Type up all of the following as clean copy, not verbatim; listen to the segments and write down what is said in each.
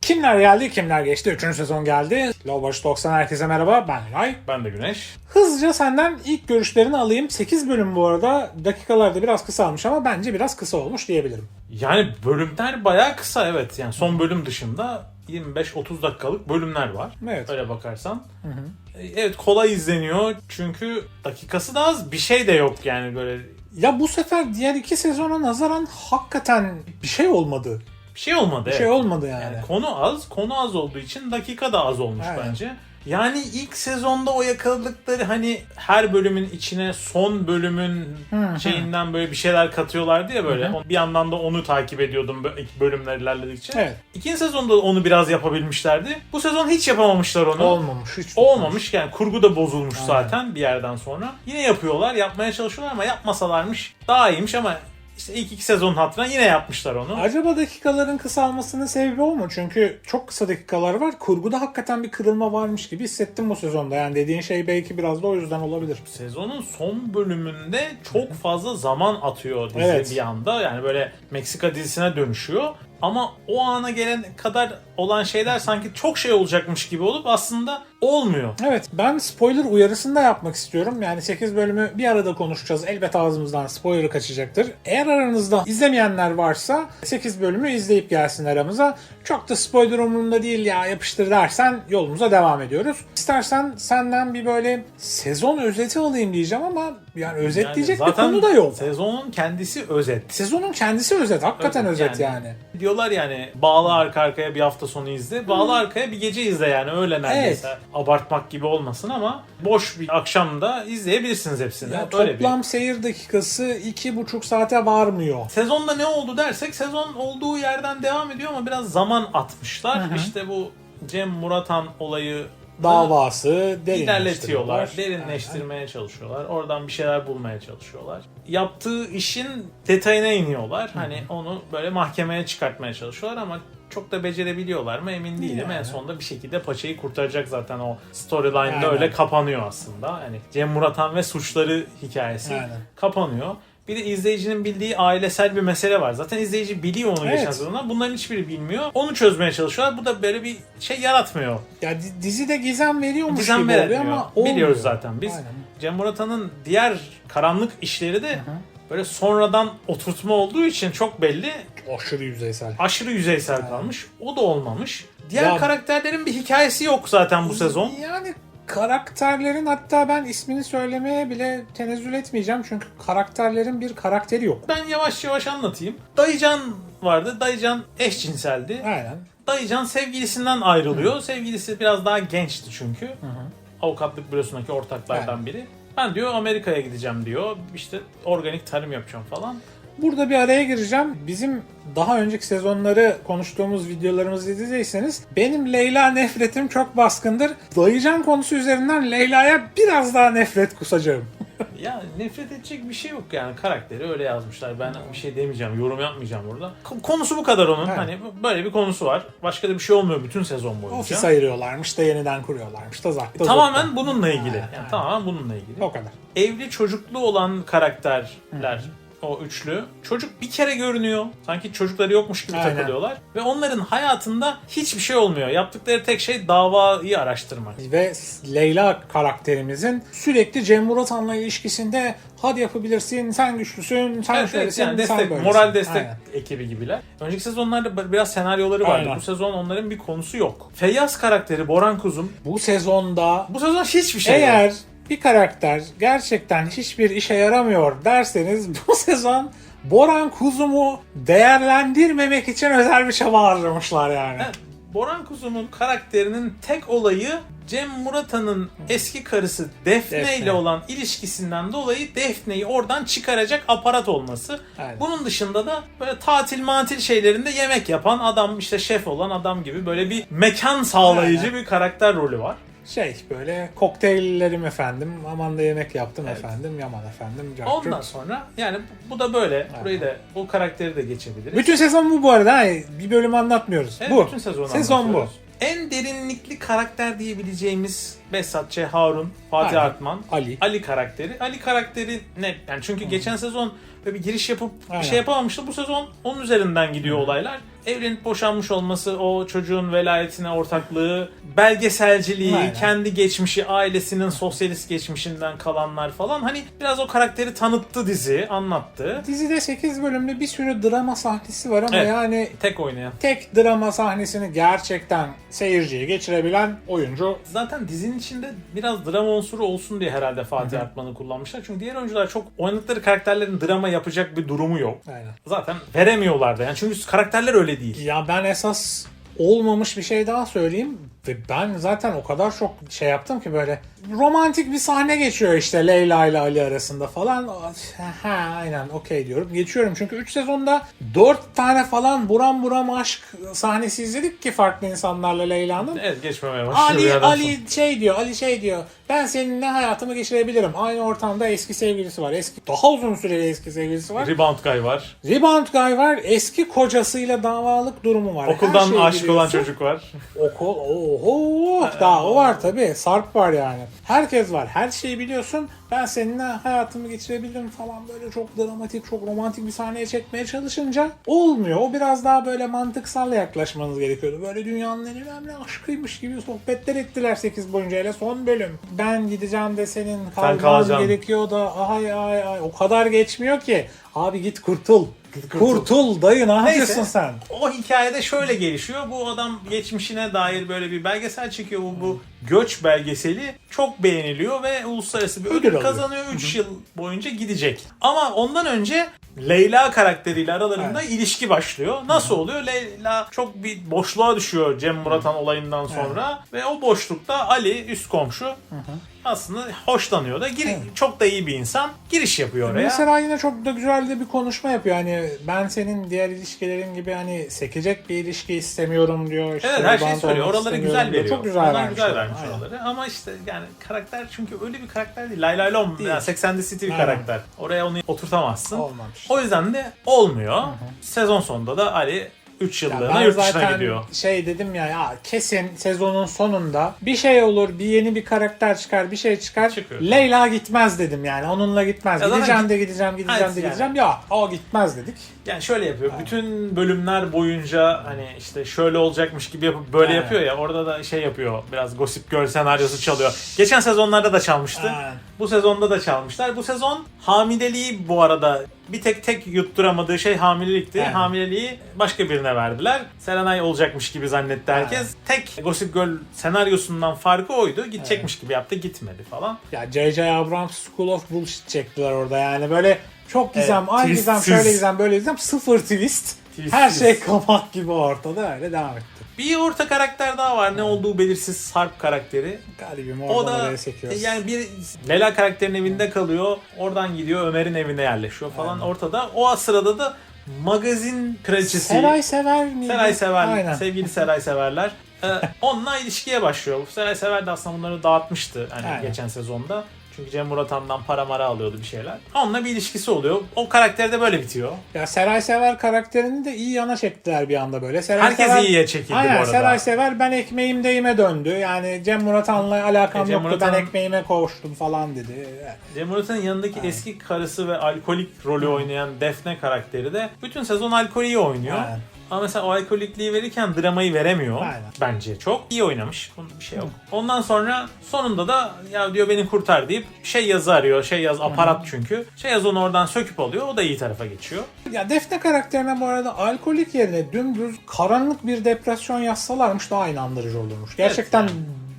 Kimler geldi, kimler geçti? 3. sezon geldi. Lowbash 90 herkese merhaba. Ben Ray. Ben de Güneş. Hızlıca senden ilk görüşlerini alayım. 8 bölüm bu arada. Dakikalarda biraz kısalmış ama bence biraz kısa olmuş diyebilirim. Yani bölümler bayağı kısa, evet. Yani son bölüm dışında 25-30 dakikalık bölümler var. Evet. Öyle bakarsan. Evet, kolay izleniyor çünkü dakikası da az, bir şey de yok yani böyle. Ya bu sefer diğer 2 sezona nazaran hakikaten bir şey olmadı. Bir şey olmadı. Bir şey olmadı yani. Yani konu az olduğu için dakika da az olmuş Aynen. bence. Yani ilk sezonda o yakaladıkları hani her bölümün içine son bölümün şeyinden böyle bir şeyler katıyorlardı ya böyle. Bir yandan da onu takip ediyordum ilk bölümler ilerledikçe. Evet. İkinci sezonda onu biraz yapabilmişlerdi. Bu sezon hiç yapamamışlar onu. Olmamış. Hiç Olmamış yani, kurgu da bozulmuş Aynen. zaten bir yerden sonra. Yine yapmaya çalışıyorlar ama yapmasalarmış daha iyiymiş ama işte ilk 2 sezonun hatırına yine yapmışlar onu. Acaba dakikaların kısalmasının sebebi o mu? Çünkü çok kısa dakikalar var. Kurguda hakikaten bir kırılma varmış gibi hissettim bu sezonda. Yani dediğin şey belki biraz da o yüzden olabilir. Sezonun son bölümünde çok fazla zaman atıyor dizi Evet. bir anda. Yani böyle Meksika dizisine dönüşüyor. Ama o ana gelene kadar olan şeyler sanki çok şey olacakmış gibi olup aslında olmuyor. Evet, ben spoiler uyarısını da yapmak istiyorum. Yani 8 bölümü bir arada konuşacağız. Elbet ağzımızdan spoiler kaçacaktır. Eğer aranızda izlemeyenler varsa 8 bölümü izleyip gelsin aramıza. Çok da spoiler umurumda değil ya, yapıştır dersen yolumuza devam ediyoruz. İstersen senden bir böyle sezon özeti alayım diyeceğim ama yani özetleyecek bir konu da yok. Sezonun kendisi özet. Sezonun kendisi özet. Hakikaten özet yani. Diyorlar yani bağla arka arkaya bir hafta sonu izle. Bağla arkaya bir gece izle yani, öyle neredeyse. Evet. Abartmak gibi olmasın ama boş bir akşamda izleyebilirsiniz hepsini. Ya Böyle toplam seyir dakikası 2,5 saate varmıyor. Sezonda ne oldu dersek, sezon olduğu yerden devam ediyor ama biraz zaman atmışlar. İşte bu Cem Muratan olayı Davası ilerletiyorlar, derinleştirmeye çalışıyorlar. Oradan bir şeyler bulmaya çalışıyorlar. Yaptığı işin detayına iniyorlar. Hani onu böyle mahkemeye çıkartmaya çalışıyorlar ama çok da becerebiliyorlar mı emin değilim. Yani. En sonunda bir şekilde paçayı kurtaracak zaten, o storyline'da Aynen. öyle kapanıyor aslında. Yani Cem Muratan ve suçları hikayesi Aynen. kapanıyor. Bir de izleyicinin bildiği ailesel bir mesele var. Zaten izleyici biliyor onu geçen sezonda. Bunların hiçbiri bilmiyor. Onu çözmeye çalışıyorlar. Bu da böyle bir şey yaratmıyor. Ya dizide gizem veriyormuş Gizem gibi oluyor vermiyor. ama olmuyor. Biliyoruz zaten biz. Aynen. Cem Muratan'ın diğer karanlık işleri de böyle sonradan oturtma olduğu için çok belli. Aşırı yüzeysel. Aşırı yüzeysel kalmış. O da olmamış. Diğer Ya- karakterlerin bir hikayesi yok zaten bu sezon. Yani karakterlerin, hatta ben ismini söylemeye bile tenezzül etmeyeceğim çünkü karakterlerin bir karakteri yok. Ben yavaş yavaş anlatayım. Dayıcan vardı. Dayıcan eşcinseldi. Aynen. Dayıcan sevgilisinden ayrılıyor. Sevgilisi biraz daha gençti çünkü. Avukatlık bürosundaki ortaklardan biri. Ben diyor Amerika'ya gideceğim diyor. İşte organik tarım yapacağım falan. Burada bir araya gireceğim. Bizim daha önceki sezonları konuştuğumuz videolarımızı izleyecekseniz benim Leyla nefretim çok baskındır. Dayıcan konusu üzerinden Leyla'ya biraz daha nefret kusacağım. Ya nefret edecek bir şey yok yani, karakteri öyle yazmışlar. Ben bir şey demeyeceğim, yorum yapmayacağım burada. Konusu bu kadar onun. Evet. Hani böyle bir konusu var. Başka da bir şey olmuyor bütün sezon boyunca. Ofis ayırıyorlarmış da yeniden kuruyorlarmış da zaten. Tamamen bununla ilgili. Aynen, Yani tamamen bununla ilgili. o kadar. Evli çocuklu olan karakterler, o üçlü. Çocuk bir kere görünüyor. Sanki çocukları yokmuş gibi Aynen. takılıyorlar. Ve onların hayatında hiçbir şey olmuyor. Yaptıkları tek şey davayı araştırmak. Ve Leyla karakterimizin sürekli Cem Muratan'la ilişkisinde hadi yapabilirsin, sen güçlüsün, sen Evet, şöylesin, yani sen destek, böylesin. moral destek Aynen. ekibi gibiler. Önceki sezonlarda biraz senaryoları vardı. Aynen. Bu sezon onların bir konusu yok. Feyyaz karakteri Boran Kuzum. Bu sezonda Bu sezon hiçbir şey yok. eğer bir karakter gerçekten hiçbir işe yaramıyor derseniz bu sezon Boran Kuzum'u değerlendirmemek için özel bir çaba harcamışlar yani. Evet, Boran Kuzum'un karakterinin tek olayı Cem Muratan'ın eski karısı Defne Defne. ile olan ilişkisinden dolayı Defne'yi oradan çıkaracak aparat olması. Aynen. Bunun dışında da böyle tatil şeylerinde yemek yapan adam, işte şef olan adam gibi böyle bir mekan sağlayıcı bir karakter rolü var. Böyle kokteyllerim efendim, aman da yemek yaptım efendim, yaman efendim. Ondan sonra yani bu da böyle. Burayı da, bu karakteri de geçebiliriz. Bütün sezon bu arada. Bir bölüm anlatmıyoruz. Evet, bu. bütün sezonu Sezon bu. anlatıyoruz. En derinlikli karakter diyebileceğimiz Behzat Ç. Harun, Fatih Aynen. Artman, Ali. Ali karakteri. Ali karakteri ne? Yani çünkü geçen sezon böyle bir giriş yapıp Aynen. bir şey yapamamıştı. Bu sezon onun üzerinden gidiyor olaylar. evlenip boşanmış olması, o çocuğun velayetine ortaklığı, belgeselciliği, Aynen. kendi geçmişi, ailesinin sosyalist geçmişinden kalanlar falan. Hani biraz o karakteri tanıttı dizi, anlattı. Dizide 8 bölümlü bir sürü drama sahnesi var ama Evet. yani Tek oynayan. tek drama sahnesini gerçekten seyirciye geçirebilen oyuncu. Zaten dizinin içinde biraz drama unsuru olsun diye herhalde Fatih Artman'ı kullanmışlar. Çünkü diğer oyuncular çok oynadıkları karakterlerin drama yapacak bir durumu yok. Aynen. Zaten veremiyorlar da. Yani çünkü karakterler öyle değil. Ya ben esas olmamış bir şey daha söyleyeyim. Ve ben zaten o kadar çok şey yaptım ki böyle romantik bir sahne geçiyor işte Leyla ile Ali arasında falan. Ha, aynen okey diyorum. Geçiyorum çünkü 3 sezonda 4 tane falan buram buram aşk sahnesi izledik ki farklı insanlarla Leyla'nın. Evet, geçmemeye başlıyor. bir yerden sonra. Ali şey diyor. Ben seninle hayatımı geçirebilirim. Aynı ortamda eski sevgilisi var. Daha uzun süreli eski sevgilisi var. Rebound Guy var. Rebound Guy var. Eski kocasıyla davalık durumu var. Her Okuldan şeyi aşık olan biliyorsun. çocuk var. Oho, daha o var tabii. Sarp var yani. Herkes var. Her şeyi biliyorsun. Ben seninle hayatımı geçirebilirim falan böyle çok dramatik, çok romantik bir sahneye çekmeye çalışınca olmuyor. O biraz daha böyle mantıksal yaklaşmanız gerekiyordu. Böyle dünyanın en önemli aşkıymış gibi sohbetler ettiler 8 boyunca hele son bölüm. Ben gideceğim de senin kalman kalacaksın. gerekiyor da ay o kadar geçmiyor ki. Abi git kurtul. Kurtul dayı ne yapıyorsun sen? O hikayede şöyle gelişiyor. Bu adam geçmişine dair böyle bir belgesel çekiyor. Bu göç belgeseli çok beğeniliyor ve uluslararası bir Ödül ödül alıyor. kazanıyor. 3 yıl boyunca gidecek. Ama ondan önce Leyla karakteriyle aralarında ilişki başlıyor. Nasıl oluyor? Leyla çok bir boşluğa düşüyor Cem Muratan olayından sonra ve o boşlukta Ali üst komşu aslında hoşlanıyor da çok da iyi bir insan. Giriş yapıyor oraya. Mesela yine çok da güzel de bir konuşma yapıyor. Hani ben senin diğer ilişkilerin gibi hani sekecek bir ilişki istemiyorum diyor. İşte Evet, her şeyi rebound söylüyor. olmak Oraları istemiyorum güzel diyor. veriyor. Çok güzel Onlar vermiş. güzel oraları. vermiş Aynen. oraları. Ama işte yani karakter çünkü öyle bir karakter değil. Lay Lay Lom Değil. yani Sex and the City bir Aynen. karakter. Oraya onu oturtamazsın. Olmamış. O yüzden de olmuyor. Sezon sonunda da Ali 3 Ya yıllığına ben yurt dışına zaten gidiyor. şey dedim ya kesin sezonun sonunda bir şey olur, bir yeni bir karakter çıkar, bir şey çıkar. Çıkıyor. Leyla gitmez dedim yani. Onunla gitmez. Ya zaten Gideceğim Evet, gideceğim. Ya o gitmez dedik. Yani şöyle yapıyor. Bütün bölümler boyunca hani işte şöyle olacakmış gibi yapıp böyle Aynen. yapıyor ya. Orada da şey yapıyor. Biraz Gossip Girl senaryosu çalıyor. Geçen sezonlarda da çalmıştı. Aynen. Bu sezonda da çalmışlar. Bu sezon hamileliği bu arada bir tek yutturamadığı şey hamilelikti. Aynen. Hamileliği başka birine verdiler. Serenay olacakmış gibi zannetti herkes. Tek Gossip Girl senaryosundan farkı oydu. Gidecekmiş gibi yaptı, gitmedi falan. Ya J.J. Abrams School of Bullshit çektiler orada yani böyle çok gizem, Evet, ay gizem, twistsiz. şöyle gizem, böyle gizem, sıfır twist. Twistsiz. Her şey kapak gibi ortada öyle devam etti. Bir orta karakter daha var. Ne olduğu belirsiz Sarp karakteri. Garibim O oradan da oraya sekiyoruz. yani bir Leyla karakterinin evinde kalıyor. Oradan gidiyor Ömer'in evine yerleşiyor falan ortada. O sırada da magazin kraliçesi Seray Sever miydi? Seray Sever, Aynen. sevgili Seray Severler. Onunla ilişkiye başlıyor. Seray Sever de aslında bunları dağıtmıştı hani Aynen. geçen sezonda. Çünkü Cem Muratan'dan para mara alıyordu bir şeyler. Onunla bir ilişkisi oluyor. O karakter de böyle bitiyor. Ya Seray Sever karakterini de iyi yana çektiler bir anda böyle. Seray Herkes Sever, iyiye çekildi bu aynen, arada. Seray Sever ben ekmeğim deyime döndü. Yani Cem Muratan'la alakam Cem yoktu Muratan- ben ekmeğime kavuştum falan dedi. Cem Muratan'ın yanındaki eski karısı ve alkolik rolü oynayan Defne karakteri de bütün sezon alkolü oynuyor. Aynen. Ama mesela o alkolikliği verirken dramayı veremiyor. Aynen. Bence çok iyi oynamış. Bunun bir şey yok. Ondan sonra sonunda da ya diyor beni kurtar deyip şey yazı arıyor. Aparat çünkü. Şey yazı onu oradan söküp alıyor. O da iyi tarafa geçiyor. Ya Defne karakterine bu arada alkolik yerine dümdüz karanlık bir depresyon yazsalarmış daha inandırıcı olurmuş. Gerçekten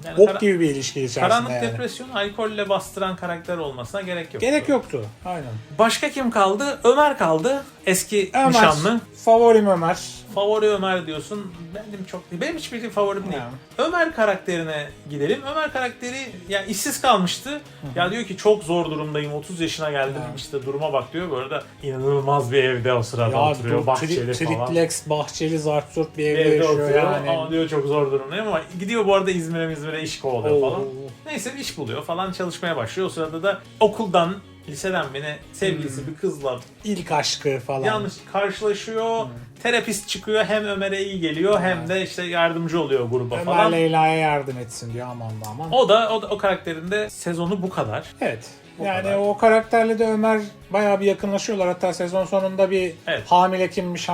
Yani bok gibi bir ilişki içerisinde Karanlık yani. depresyon alkolle bastıran karakter olmasına gerek yok. Gerek yoktu. Aynen. Başka kim kaldı? Ömer kaldı. Eski Ömer. nişanlı. Favorim Ömer. Favori Ömer diyorsun. Benim hiçbir favorim değil. Yani. Ömer karakterine gidelim. Ömer karakteri yani işsiz kalmıştı. Ya diyor ki çok zor durumdayım. 30 yaşına geldim. İşte duruma bak diyor. Bu arada inanılmaz bir evde o sırada oturuyor. Bahçeli falan. triplex, bahçeli, zartsurt bir Bir evde evde yaşıyor oturuyor yani. ama diyor çok zor durumdayım ama gidiyor bu arada İzmir'e iş kovalıyor Oo. falan. Neyse bir iş buluyor falan çalışmaya başlıyor. O sırada da okuldan liseden beni sevgilisi bir kızla İlk aşkı falan. yanlış karşılaşıyor. Terapist çıkıyor. Hem Ömer'e iyi geliyor hem de işte yardımcı oluyor gruba Ömer falan. Leyla'ya yardım etsin diyor aman da aman. O karakterin de sezonu bu kadar. Evet. Yani kadar. o karakterle de Ömer bayağı bir yakınlaşıyorlar. Hatta sezon sonunda bir Evet. hamile kimmiş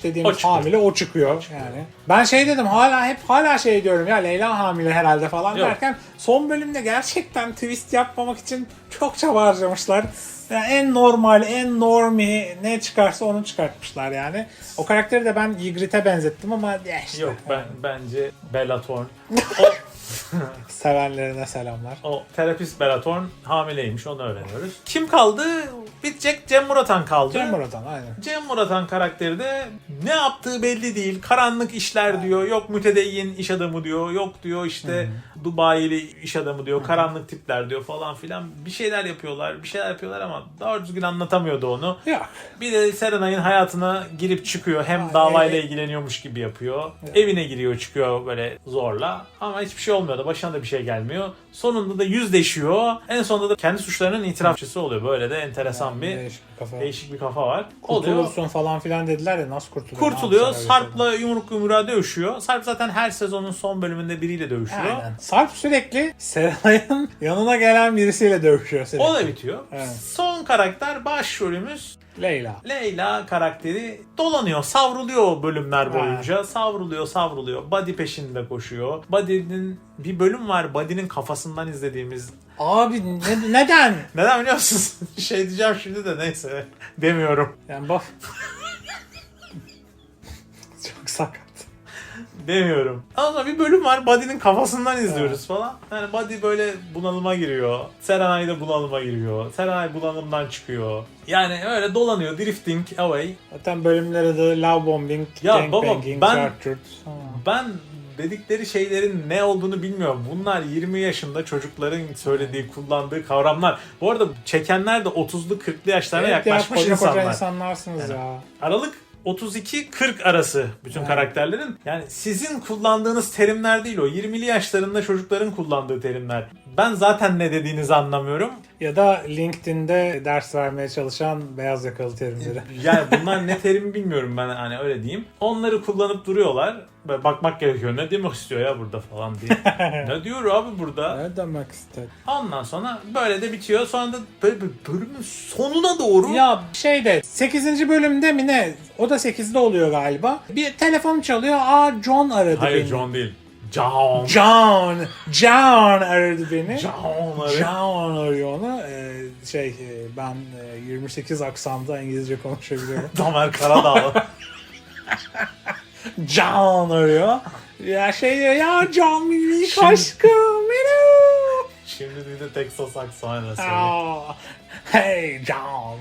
dediğimiz O çıkıyor. hamile o çıkıyor. Yani ben şey dedim hala şey diyorum ya, Leyla hamile herhalde falan Yok. derken son bölümde gerçekten twist yapmamak için çok çaba harcamışlar. Yani en normal, en normi ne çıkarsa onu çıkartmışlar yani. O karakteri de ben Ygritte'e benzettim ama ya işte. Yok bence Bella Thorne. Sevenlerine selamlar. O terapist Bella Thorne hamileymiş, onu öğreniyoruz. Kim kaldı? Bitecek Cem Muratan kaldı. Cem Muratan aynen. Cem Muratan karakteri de ne yaptığı belli değil. Karanlık işler diyor. Yok mütedeyyin iş adamı diyor. Yok diyor işte Dubai'li iş adamı diyor. Karanlık tipler diyor falan filan. Bir şeyler yapıyorlar ama doğru düzgün anlatamıyordu onu. Yok. Bir de Serenay'ın hayatına girip çıkıyor. Hem davayla ilgileniyormuş gibi yapıyor. Evine giriyor çıkıyor böyle zorla. Ama hiçbir şey olmuyor da başına da bir şey gelmiyor. Sonunda da yüzleşiyor. En sonunda da kendi suçlarının itirafçısı oluyor. Böyle de enteresan değişik bir kafa var. Kurtulursun falan filan dediler ya, nasıl kurtuluyor? Kurtuluyor. Sarp'la yumruk yumruğa dövüşüyor. Sarp zaten her sezonun son bölümünde biriyle dövüşüyor. Aynen. Sarp sürekli Serenay'ın yanına gelen birisiyle dövüşüyor sürekli. O da bitiyor. Evet. Son karakter başrolümüz Leyla. Leyla karakteri dolanıyor, savruluyor bölümler boyunca. Savruluyor. Buddy peşinde koşuyor. Buddy'nin bir bölüm var. Buddy'nin kafasından izlediğimiz. Abi neden? Neden biliyor musunuz? Şey diyeceğim şimdi de neyse. Demiyorum. Yani bak. Çok sakat. Demiyorum. Ama bir bölüm var. Buddy'nin kafasından izliyoruz falan. Yani Buddy böyle bunalıma giriyor. Serenay da bunalıma giriyor. Serenay bunalımdan çıkıyor. Yani öyle dolanıyor. Drifting away. Zaten bölümlere de love bombing, Ya baba, gangbanging, ben- chartert. Ben dedikleri şeylerin ne olduğunu bilmiyorum. Bunlar 20 yaşında çocukların söylediği, kullandığı kavramlar. Bu arada çekenler de 30'lu 40'lı yaşlarına Evet ya, yaklaşmış koca insanlar. insanlarsınız Yani. ya. Aralık 32-40 arası bütün karakterlerin. Yani sizin kullandığınız terimler değil o. 20'li yaşlarında çocukların kullandığı terimler. Ben zaten ne dediğinizi anlamıyorum. Ya da LinkedIn'de ders vermeye çalışan beyaz yakalı terimleri. Yani bunlar ne terimi bilmiyorum ben, hani öyle diyeyim. Onları kullanıp duruyorlar. Böyle bakmak gerekiyor. Ne demek istiyor ya burada falan diye. Ne diyor abi burada? Ne demek istedi? Ondan sonra böyle de bitiyor. Sonra da böyle bölümün sonuna doğru. Ya şeyde 8. bölümde mi ne? O da 8'de oluyor galiba. Bir telefon çalıyor. Aa, John aradı Hayır beni. John değil. John. John aradı beni. John arıyor. John arıyor onu. Ben 28 aksanda İngilizce konuşabiliyorum. Tamer Karadağlı. John arıyor. Ya şey diyor ya, John minik Şimdi- aşkım benim. Şimdi bir de Texas aksanıyla söylüyor. Aa, hey John.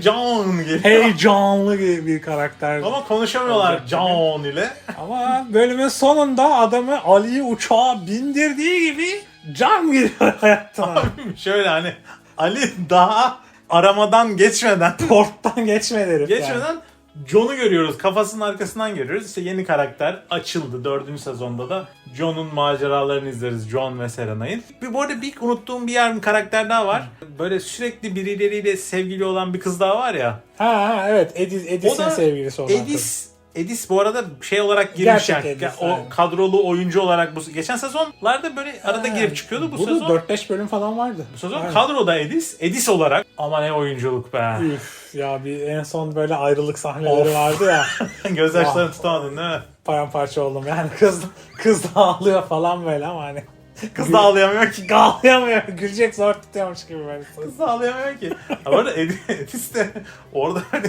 John geliyor. Heyecanlı bir karakter. Ama konuşamıyorlar Olacak John ile. Ama bölümün sonunda adamı Ali'yi uçağa bindirdiği gibi John giriyor hayatına. Şöyle hani Ali daha aramadan geçmeden Porttan geçmedi herif yani. John'u görüyoruz. Kafasının arkasından görüyoruz. İşte yeni karakter açıldı. 4. sezonda da John'un maceralarını izleriz. John ve Serenay'ın. Bu arada bir unuttuğum bir karakter daha var. Böyle sürekli birileriyle sevgili olan bir kız daha var ya. Ha evet, Edis'in O da sevgilisi olan kız. Edis bu arada şey olarak girmiş Gerçek yani. Edis, O aynen. kadrolu oyuncu olarak bu geçen sezonlarda böyle arada girip çıkıyordu. Bu sezon 4-5 bölüm falan vardı. bu sezon Aynen. kadroda Edis olarak, ama ne oyunculuk be. Üf ya, bir en son böyle ayrılık sahneleri vardı ya. Gözyaşlarını tutamadın değil mi? Paramparça oldum yani, kız da ağlıyor falan böyle ama hani. Kız da ağlayamıyor ki. Ağlayamıyor. Gülecek zor tutuyormuş gibi böyle. Kız da ağlayamıyor ki. Bu arada Edis de orada hani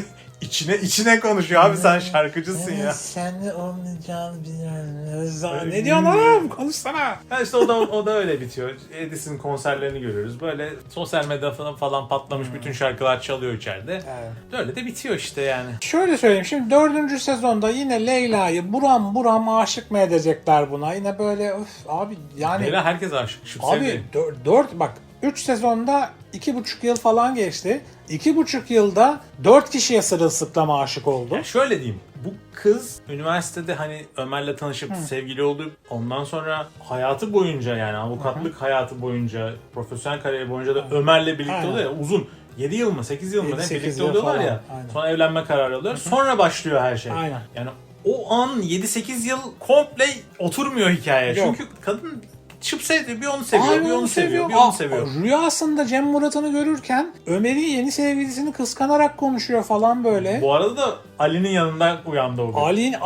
içine konuşuyor. Abi sen şarkıcısın ya. Sen de olmayacağını biliyorum. Ne diyorsun oğlum? Konuşsana. Ha işte o da öyle bitiyor. Edis'in konserlerini görüyoruz. Böyle sosyal medyada falan patlamış bütün şarkılar çalıyor içeride. Evet. Öyle de bitiyor işte yani. Şöyle söyleyeyim, şimdi 4. sezonda yine Leyla'yı buram aşık mı edecekler buna? Yine böyle abi yani. Leyla herkes aşık. Şu Abi sevdiğim. 4 bak 3 sezonda 2,5 yıl falan geçti. 2,5 yılda 4 kişiye sırılsıklama aşık oldu. Ya şöyle diyeyim. Bu kız üniversitede hani Ömer'le tanışıp sevgili oldu. Ondan sonra hayatı boyunca, yani avukatlık hayatı boyunca, profesyonel kariyeri boyunca da Ömer'le birlikte Aynen. oluyor ya, uzun. 7 yıl mı 8 yıl mı 7-8 ne birlikte yıl oluyorlar falan. ya. Aynen. Sonra evlenme kararı alıyorlar. Sonra başlıyor her şey. Aynen. Yani o an 7-8 yıl komple oturmuyor hikaye. Yok. Çünkü kadın çıp seviyor, bir onu seviyor, Ay, bir onu seviyor, bir onu seviyor. Rüyasında Cem Murat'ını görürken Ömer'in yeni sevgilisini kıskanarak konuşuyor falan böyle. Bu arada da Ali'nin yanında uyandı o gün. Ali'nin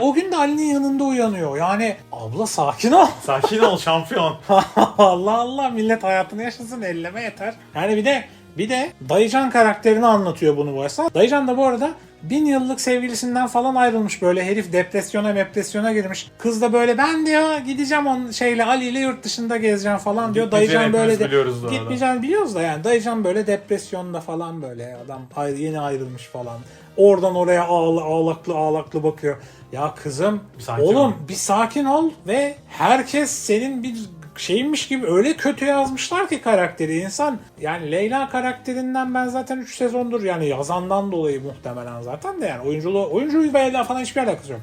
o gün de Ali'nin yanında uyanıyor. Yani abla sakin ol. Sakin ol şampiyon. Allah Allah, millet hayatını yaşasın, elleme yeter. Yani bir de Dayıcan karakterini anlatıyor bunu bu esnada. Dayıcan da bu arada 1000 yıllık sevgilisinden falan ayrılmış, böyle herif depresyona girmiş. Kız da böyle ben diyor gideceğim Ali ile yurt dışında gezeceğim falan diyor. Dayıcan böyle de gitmeyeceğini biliyoruz da yani Dayıcan böyle depresyonda falan, böyle adam yeni ayrılmış falan. Oradan oraya ağlaklı bakıyor. Ya kızım bir sakin ol ve herkes senin bir şeymiş gibi öyle kötü yazmışlar ki karakteri. İnsan yani Leyla karakterinden ben zaten 3 sezondur yani yazandan dolayı muhtemelen zaten de yani oyuncu ve Leyla falan hiçbir alakası yok.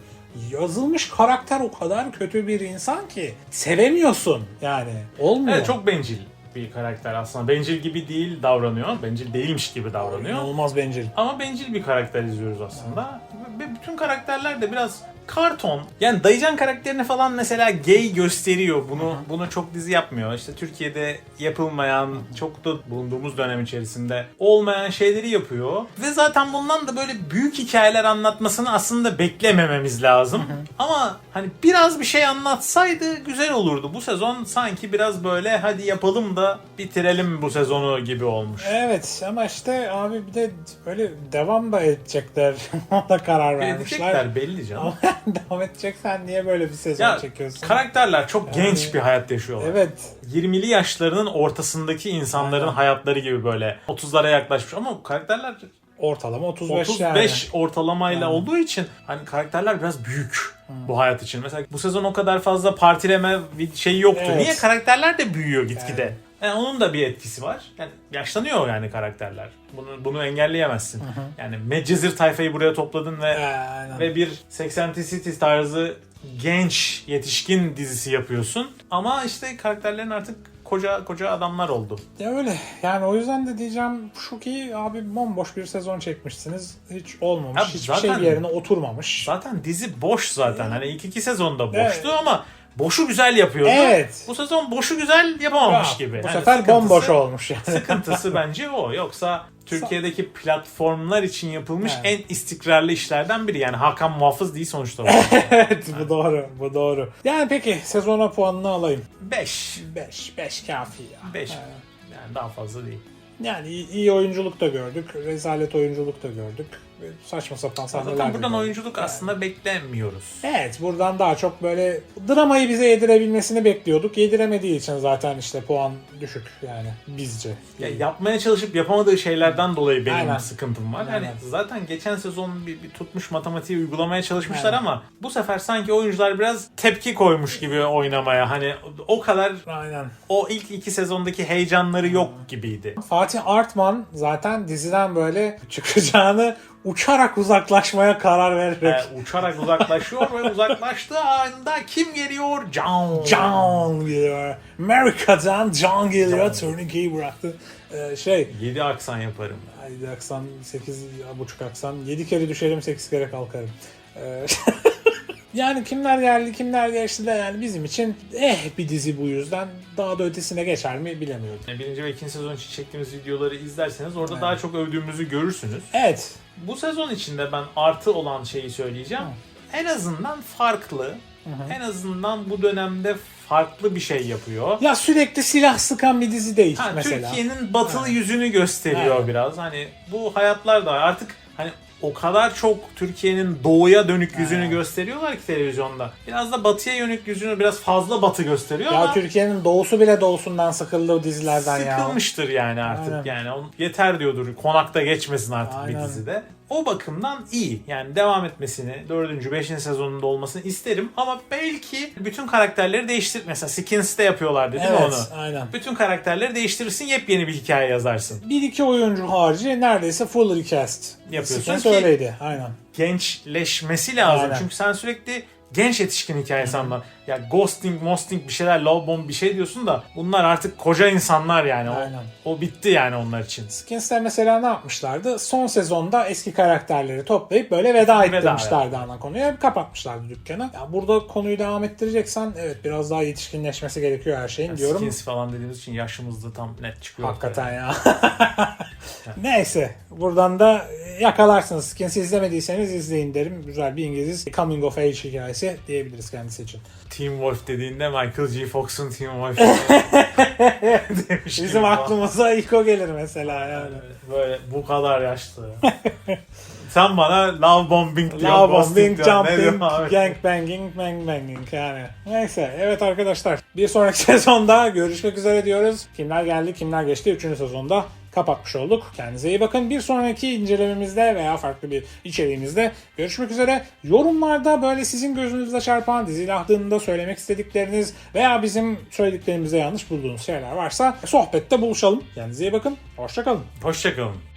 Yazılmış karakter o kadar kötü bir insan ki sevemiyorsun yani. Olmuyor. Evet, çok bencil bir karakter aslında. Bencil gibi değil davranıyor. Bencil değilmiş gibi davranıyor. İnanılmaz bencil. Ama bencil bir karakter izliyoruz aslında. Ve bütün karakterler de biraz karton. Yani Dayıcan karakterini falan mesela gay gösteriyor. Bunu çok dizi yapmıyor. İşte Türkiye'de yapılmayan, çok da bulunduğumuz dönem içerisinde olmayan şeyleri yapıyor. Ve zaten bundan da böyle büyük hikayeler anlatmasını aslında beklemememiz lazım. Ama hani biraz bir şey anlatsaydı güzel olurdu. Bu sezon sanki biraz böyle hadi yapalım da bitirelim bu sezonu gibi olmuş. Evet ama işte abi bir de böyle devam da edecekler. Ona karar vermişler. Edecekler belli canım. Devam edeceksen niye böyle bir sezon çekiyorsun? Karakterler çok genç bir hayat yaşıyorlar. Evet. 20'li yaşlarının ortasındaki insanların hayatları gibi böyle 30'lara yaklaşmış ama karakterler Ortalama 35 35 ortalamayla olduğu için hani karakterler biraz büyük bu hayat için. Mesela bu sezon o kadar fazla partileme şey yoktu. Evet. Niye? Karakterler de büyüyor gitgide. Yani onun da bir etkisi var. Yani yaşlanıyor yani karakterler. Bunu engelleyemezsin. Yani Medcezir tayfayı buraya topladın ve bir 80 City tarzı genç yetişkin dizisi yapıyorsun. Ama işte karakterlerin artık koca adamlar oldu. Ya öyle. Yani o yüzden de diyeceğim şu ki abi bomboş bir sezon çekmişsiniz. Hiç olmamış. Abi hiçbir şey yerine oturmamış. Zaten dizi boş zaten. Hani ilk 2 sezonda boştu ama boşu güzel yapıyordu. Evet. Bu sezon boşu güzel yapamamış gibi. Bu Yani sefer bomboş olmuş yani. Sıkıntısı bence o. Yoksa Türkiye'deki platformlar için yapılmış en istikrarlı işlerden biri. Yani Hakan Muhafız değil sonuçta. Evet bu doğru. Yani peki sezona puanını alayım. 5. 5 kafi ya. 5. Yani daha fazla değil. Yani iyi oyunculuk da gördük. Rezalet oyunculuk da gördük. Saçma sapan sahneler. Zaten buradan oyunculuk aslında beklemiyoruz. Evet, buradan daha çok böyle dramayı bize yedirebilmesini bekliyorduk. Yediremediği için zaten işte puan düşük yani bizce. Ya yapmaya çalışıp yapamadığı şeylerden dolayı benim Aynen. sıkıntım var. Aynen. Hani zaten geçen sezon bir tutmuş matematiği uygulamaya çalışmışlar ama bu sefer sanki oyuncular biraz tepki koymuş gibi oynamaya. Hani o kadar o ilk 2 sezondaki heyecanları yok gibiydi. Fatih Artman zaten diziden böyle çıkacağını uçarak uzaklaşmaya karar vererek. Uçarak uzaklaşıyor ve uzaklaştığı anda kim geliyor? John geliyor. Amerika'dan John geliyor. Tourniquet'i bıraktı. 7 aksan yaparım. 7 aksan, 8,5 aksan. 7 kere düşerim, 8 kere kalkarım. Yani kimler geldi kimler geçti de yani bizim için bir dizi bu yüzden. Daha da ötesine geçer mi bilemiyorum. 1. ve 2. sezon için çektiğimiz videoları izlerseniz orada daha çok övdüğümüzü görürsünüz. Evet. Bu sezon içinde ben artı olan şeyi söyleyeceğim. En azından farklı. En azından bu dönemde farklı bir şey yapıyor. Ya sürekli silah sıkan bir dizi değil mesela. Türkiye'nin batılı yüzünü gösteriyor biraz. Hani bu hayatlar da artık hani o kadar çok Türkiye'nin doğuya dönük yüzünü gösteriyorlar ki televizyonda. Biraz da batıya yönelik yüzünü biraz fazla batı gösteriyor ya ama Türkiye'nin doğusu bile doğusundan sıkıldı o dizilerden ya. sıkılmıştır yani artık. Yani yeter diyordur. Konakta geçmesin artık bir dizide. O bakımdan iyi. Yani devam etmesini, 4. 5. sezonunda olmasını isterim ama belki bütün karakterleri değiştir. Mesela Skins'te yapıyorlardı değil mi onu? Aynen. Bütün karakterleri değiştirirsin, yepyeni bir hikaye yazarsın. 1-2 oyuncu harici neredeyse full recast Yapıyorsun Skins ki öyleydi. Aynen. gençleşmesi lazım. Aynen. Çünkü sen sürekli genç yetişkin hikayesi anlat. Ya ghosting bir şeyler, love bomb bir şey diyorsun da bunlar artık koca insanlar yani. Aynen. O bitti yani onlar için. Skins'te mesela ne yapmışlardı? Son sezonda eski karakterleri toplayıp böyle veda ettirmişlerdi ana konuya. Kapatmışlardı dükkanı. Ya burada konuyu devam ettireceksen evet biraz daha yetişkinleşmesi gerekiyor her şeyin Yani diyorum. Skins falan dediğimiz için yaşımız da tam net çıkıyor. Hakikaten ya. Neyse buradan da yakalarsınız. Skins'i izlemediyseniz izleyin derim. Güzel bir İngiliz coming of age hikayesi diyebiliriz kendisi için. Teen Wolf dediğinde Michael J. Fox'un Teen Wolf demiş gibi Bizim falan. aklımıza ilk o gelir mesela yani. Böyle bu kadar yaşlı. Sen bana love bombing diyorsun. Love ghosting bombing, diyorsun. Ne jumping, diyorsun abi? gangbanging, banging yani. Neyse evet arkadaşlar bir sonraki sezonda görüşmek üzere diyoruz. Kimler geldi kimler geçti 3. sezonda kapatmış olduk. Kendinize iyi bakın. Bir sonraki incelememizde veya farklı bir içeriğimizde görüşmek üzere. Yorumlarda böyle sizin gözünüzde çarpan dizi hakkında söylemek istedikleriniz veya bizim söylediklerimizde yanlış bulduğunuz şeyler varsa sohbette buluşalım. Kendinize iyi bakın. Hoşça kalın. Hoşçakalın.